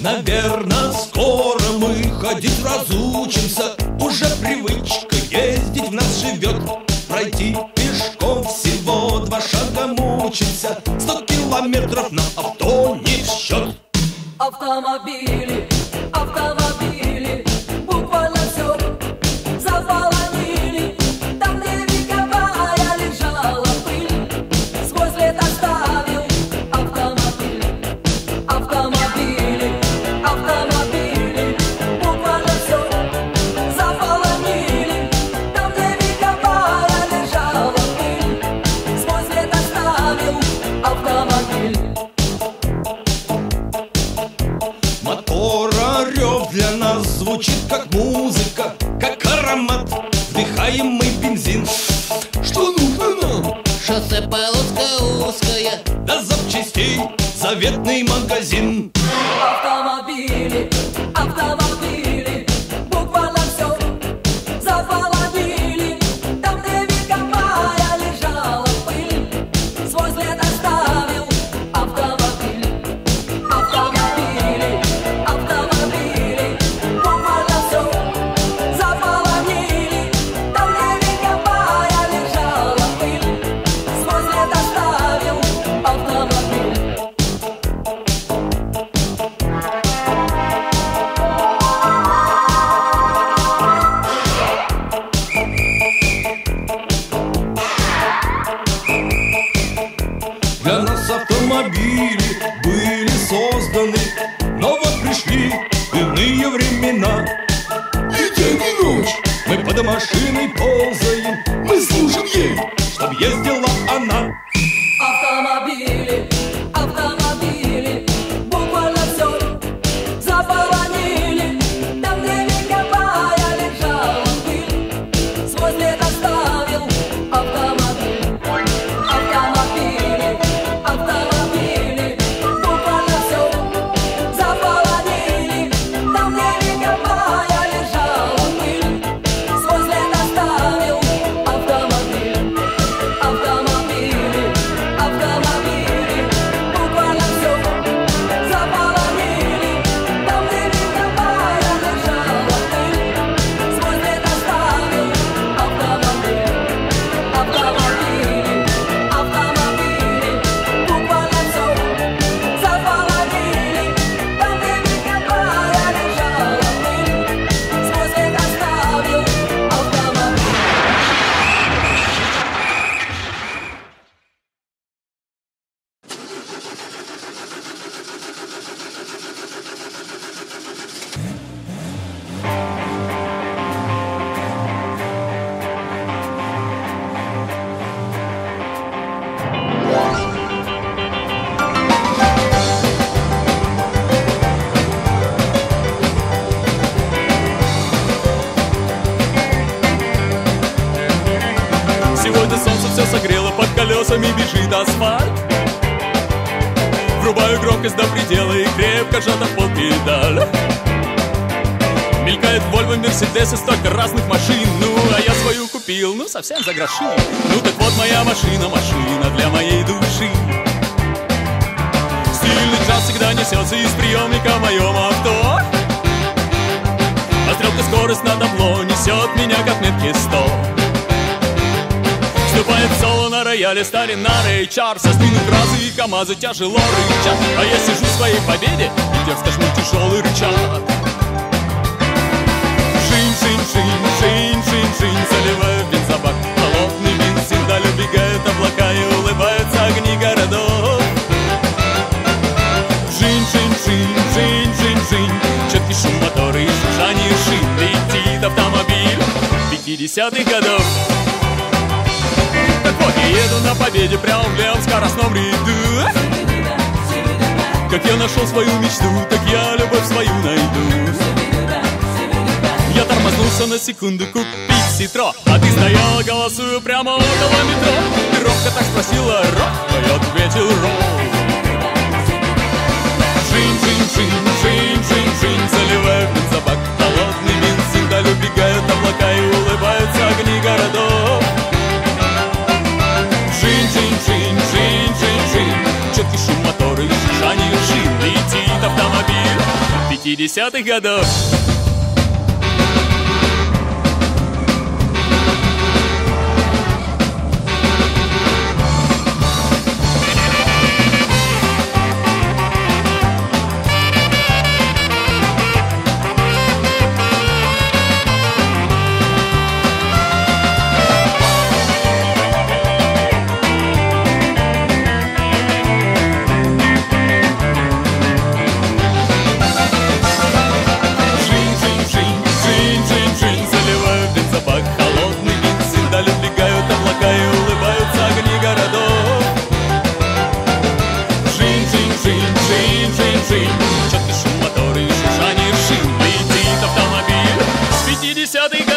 Наверно, скоро мы ходить разучимся. Уже привычка ездить в нас живет. Пройти пешком всего 2 шага мучимся. 100 километров на авто не в счет. Автомобили, автомобили, буквально все заполонили. Там, где вековая лежала пыль, сквозь лет оставил автомобиль. Автомобили, автомобили, буквально все заполонили. Там, где вековая лежала пыль, сквозь лет оставил автомобиль. Мотора рев для нас звучит как музыка, как аромат, вдыхаемый бензин. Что нужно нам? Шоссе полоска узкая, До запчастей заветный магазин. Автомобили, автомобили, буквально все заполонили. Там, где вековая лежала пыль, свой след оставил автомобиль. Автомобили, автомобили, буквально все заполонили. Там, где вековая лежала пыль, свой след оставил автомобиль. Для нас автомобили были созданы, но вот пришли иные времена. И день и ночь мы под машиной ползаем, мы служим ей, чтоб ездила она. Автомобили, автомобили, буквально все заполонили. Там, где вековая лежала пыль, свой след оставил автомобиль. Автомобили, автомобили, буквально все заполонили. Там, где вековая лежала пыль, свой след оставил автомобиль. Автомобили, автомобили, буквально все заполонили. Там, где вековая лежала пыль, свой след оставил автомобиль. Автомобили, автомобили, буквально все заполонили. Там, где вековая лежала пыль, свой след оставил автомобиль. Сегодня солнце все согрело, под колесами бежит асфальт. Врубаю громкость до предела и крепко сжата в пол педаль. Мелькает Вольво, Мерседес и столько разных машин. Ну, а я свою купил, ну, совсем за гроши. Ну, так вот моя машина, машина для моей души. Стильный джаз всегда несется из приемника в моем авто. А стрелка скорость на табло несет меня к отметке 100. Вступает в соло на рояле старина Рэй Чарльз. Сдвинут фразы и КамАЗы тяжело рычат. А я сижу в своей победе и дерзко жму тяжелый рычаг. Жин, жин, жин, жин, жин, жин, заливаю в бензобак холодный бензин. Вдаль убегают облака и улыбаются огни городов. Жин, жин, жин, жин, жин, жин, четкий шум мотора и жужжание шин. Летит автомобиль 50-х годов. Так вот, я еду на победе прямо в левом скоростном ряду. Как я нашел свою мечту, так я любовь свою найду. Я тормознулся на секунду купить Ситро, а ты стояла, голосую прямо около метро. Ты робко так спросила рок, а я ответил рок. Жин, жин, жин, жин, жин, жин, заливаю в бензобак холодный бензин. Вдаль убегают облака и улыбаются огни городов. Жин, жин, жин, жин, жин, жин, четкий шум мотора и жужжание шин. Летит автомобиль 50-х годов. Чё ты шум мотора и шуршание шин? Летит автомобиль с 50-х